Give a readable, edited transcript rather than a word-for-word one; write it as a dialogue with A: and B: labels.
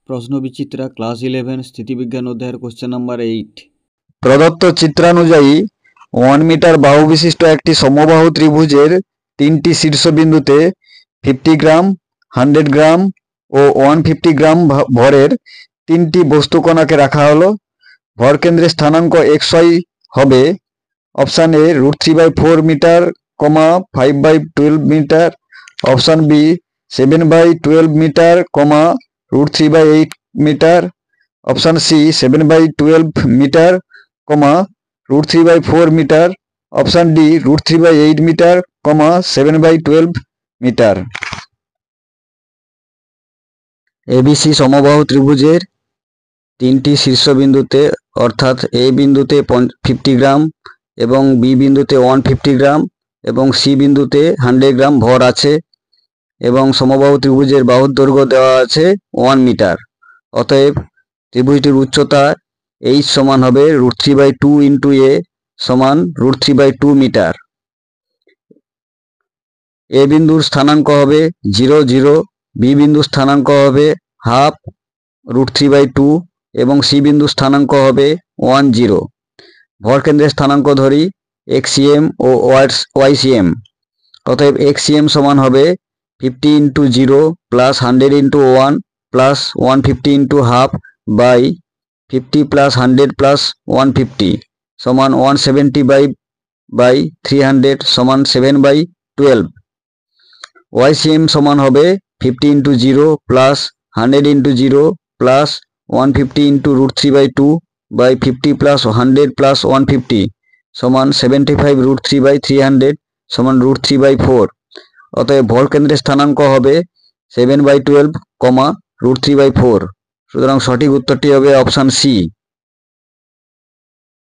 A: প্রশ্নবিচিত্রা class 11 স্থিতিবিজ্ঞান অধ্যায়ের question number 8।
B: প্রদত্ত চিত্রানুযায়ী 1 metre বাহু বিশিষ্ট একটি সমবাহু ত্রিভুজের তিনটি শীর্ষবিন্দুতে 50 গ্রাম, 100 গ্রাম ও 150 গ্রাম ভরের তিনটি বস্তুকণাকে রাখা হলো। ভরকেন্দ্রের স্থানাঙ্ক xy হবে option A √3/4 metre, 5/12 metre, option B 7/12 metre, √3/8 metre, option C 7/12 metre, √3/4 metre, option D √3/8 metre, 7/12 metre. ABC সমবাহু ত্রিভুজের তিনটি শীর্ষবিন্দুতে অর্থাৎ এ বিন্দুতে 50 গ্রাম এবং বি বিন্দুতে 150 গ্রাম এবং সি বিন্দুতে 100 গ্রাম ভর আছে এবং সমবাহু ত্রিভুজের বাহুর দৈর্ঘ্য দেওয়া আছে 1 মিটার। অতএব ত্রিভুজটির উচ্চতা h সমান হবে √3/2 ইন্টু এ সমান √3/2 মিটার। এ বিন্দুর স্থানাঙ্ক হবে 0 0, বি বিন্দুর স্থানাঙ্ক হবে হাফ √3/2 এবং সি বিন্দুর স্থানাঙ্ক হবে 1 0। ভরকেন্দ্রের স্থানাঙ্ক ধরি xcm ও ycm। অতএব xcm সমান হবে 50 into 0 plus 100 into 1 plus 150 into half by 50 plus 100 plus 150 সমান 170/300 সমান 7/12। ycm সমান হবে 50 into 0 plus 100 into 0 plus 150 into √3/2 by 50 plus 100 plus 150 সমান 75 √3/300 সমান √3/4। অতএব ভরকেন্দ্রের স্থানাঙ্ক হবে 7/12, √3/4। সুতরাং সঠিক উত্তরটি হবে অপশান সি।